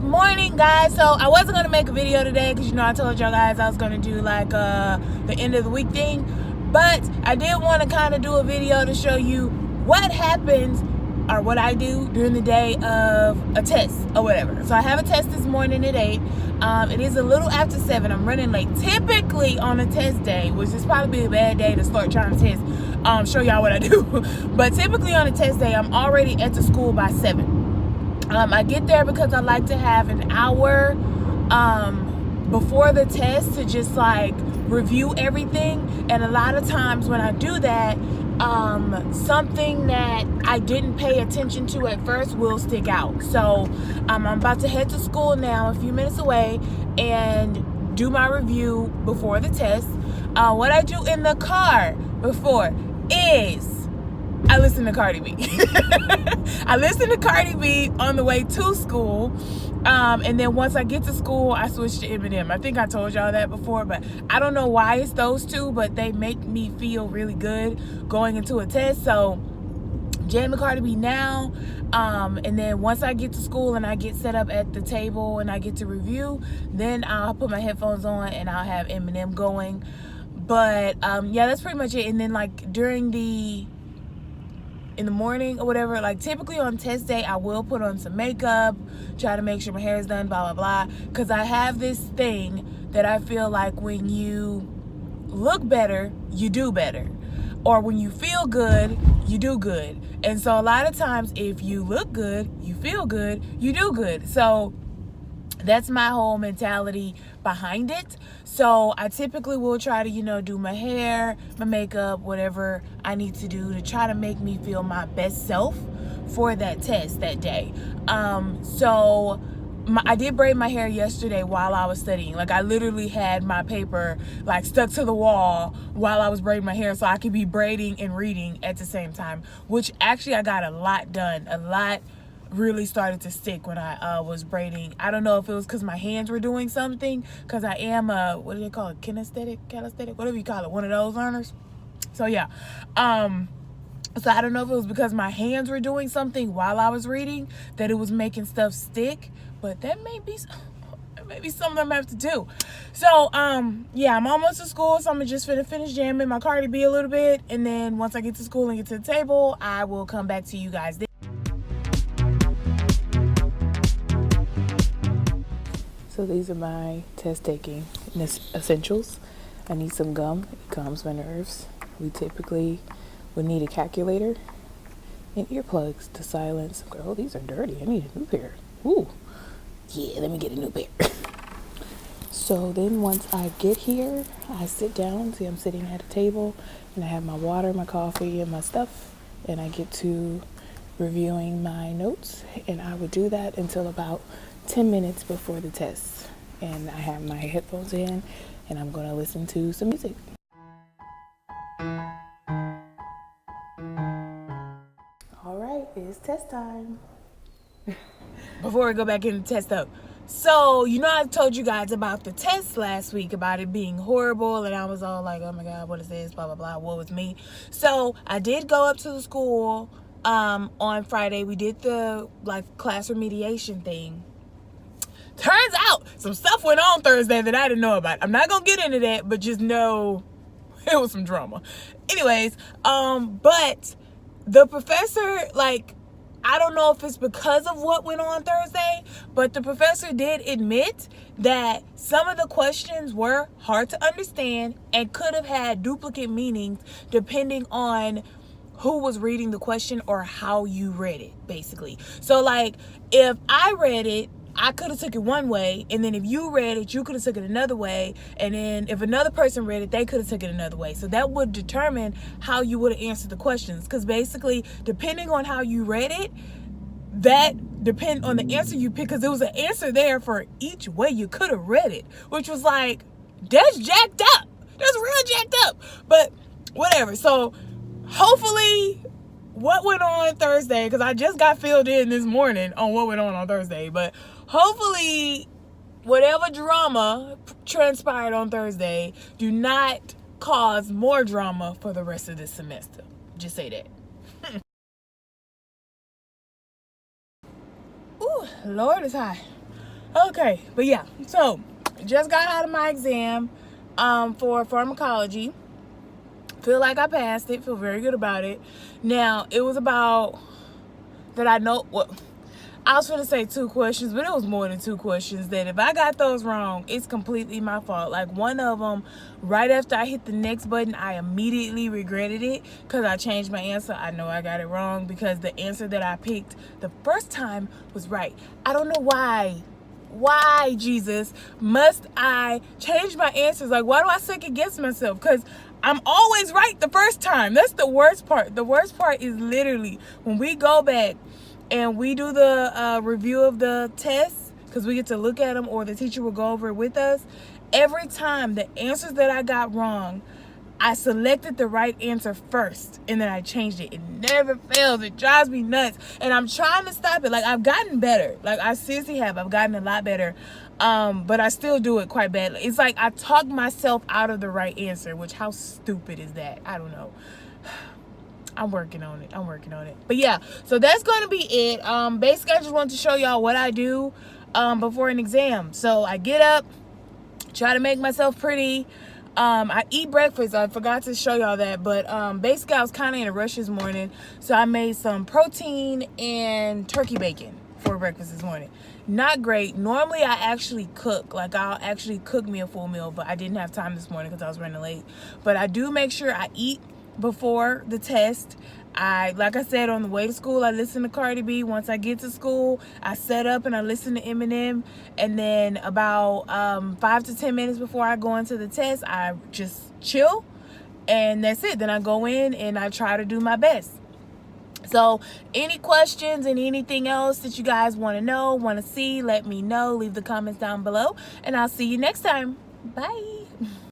morning, guys. So I wasn't gonna make a video today because I told y'all guys I was gonna do like the end of the week thing, but I did want to kind of do a video to show you what happens or what I do during the day of a test or whatever. So I have a test this morning at 8. It is a little after 7. I'm running late. Typically on a test day, which is probably a bad day to start trying to test, show y'all what I do. But typically on a test day, I'm already at the school by 7. I get there because I like to have an hour before the test to just like review everything. And a lot of times when I do that, something that I didn't pay attention to at first will stick out. So I'm about to head to school now, a few minutes away, and do my review before the test. What I do in the car before is I listen to Cardi B. I listen to Cardi B on the way to school. And then once I get to school, I switch to Eminem. I think I told y'all that before, but I don't know why it's those two, but they make me feel really good going into a test. So jamming Cardi B now. And then once I get to school and I get set up at the table and I get to review, then I'll put my headphones on and I'll have Eminem going. But yeah, that's pretty much it. And then like in the morning or whatever, like typically on test day, I will put on some makeup, try to make sure my hair is done, blah, blah, blah. Because I have this thing that I feel like when you look better, you do better. Or when you feel good, you do good. And so a lot of times if you look good, you feel good, you do good. So that's my whole mentality behind it. So I typically will try to, do my hair, my makeup, whatever I need to do to try to make me feel my best self for that test that day. I did braid my hair yesterday while I was studying. Like I literally had my paper like stuck to the wall while I was braiding my hair so I could be braiding and reading at the same time, which actually I got a lot done. A lot really started to stick when I was braiding. I don't know if it was because my hands were doing something, because I am a, what do they call it, kinesthetic, whatever you call it, one of those learners. So yeah, so I don't know if it was because my hands were doing something while I was reading that it was making stuff stick, but that may be something I'm gonna have to do. So yeah, I'm almost to school, so I'm just gonna finish jamming my Cardi B a little bit, and then once I get to school and get to the table, I will come back to you guys then. So these are my test taking essentials. I need some gum. It calms my nerves. We typically would need a calculator and earplugs to silence. Girl, these are dirty. I need a new pair. Ooh. Yeah, let me get a new pair. So then once I get here, I sit down. See, I'm sitting at a table and I have my water, my coffee, and my stuff. And I get to reviewing my notes. And I would do that until about 10 minutes before the test, and I have my headphones in and I'm going to listen to some music. All right, it's test time. Before we go back in the test up, so I told you guys about the test last week, about it being horrible, and I was all like, oh my god, what is this, blah blah blah, what was me. So I did go up to the school on Friday. We did the class remediation thing. Turns out some stuff went on Thursday that I didn't know about. I'm not gonna get into that, but just know it was some drama. Anyways, but the professor, I don't know if it's because of what went on Thursday, but the professor did admit that some of the questions were hard to understand and could have had duplicate meanings depending on who was reading the question or how you read it, basically. So if I read it, I could have took it one way, and then if you read it, you could have took it another way, and then if another person read it, they could have took it another way. So that would determine how you would have answered the questions, because basically, depending on how you read it, that depend on the answer you pick, because there was an answer there for each way you could have read it, which was that's jacked up. That's real jacked up. But whatever. So hopefully what went on Thursday, because I just got filled in this morning on what went on Thursday, but hopefully whatever drama transpired on Thursday do not cause more drama for the rest of this semester. Just say that. Ooh, Lord is high. Okay, but yeah, so just got out of my exam for pharmacology. Feel like I passed it. Feel very good about it. Now, it was about that I know what. I was going to say 2 questions, but it was more than 2 questions that if I got those wrong, it's completely my fault. Like one of them, right after I hit the next button, I immediately regretted it because I changed my answer. I know I got it wrong because the answer that I picked the first time was right. I don't know why. Why, Jesus, must I change my answers? Like, why do I second guess myself? Because I'm always right the first time. That's the worst part. The worst part is literally when we go back and we do the review of the tests, because we get to look at them or the teacher will go over it with us. Every time the answers that I got wrong, I selected the right answer first and then I changed it. It never fails. It drives me nuts. And I'm trying to stop it. Like, I've gotten better. Like, I seriously have. I've gotten a lot better. But I still do it quite badly. It's like I talk myself out of the right answer, which how stupid is that? I don't know. I'm working on it. But yeah, so that's going to be it. Basically, I just wanted to show y'all what I do before an exam. So I get up, try to make myself pretty. I eat breakfast. I forgot to show y'all that, but basically I was kind of in a rush this morning, so I made some protein and turkey bacon for breakfast this morning. Not great. Normally I actually cook. Like, I'll actually cook me a full meal, but I didn't have time this morning because I was running late. But I do make sure I eat before the test. Like I said, on the way to school, I listen to Cardi B. Once I get to school, I set up and I listen to Eminem. And then about 5 to 10 minutes before I go into the test, I just chill. And that's it. Then I go in and I try to do my best. So any questions and anything else that you guys want to know, want to see, let me know. Leave the comments down below. And I'll see you next time. Bye.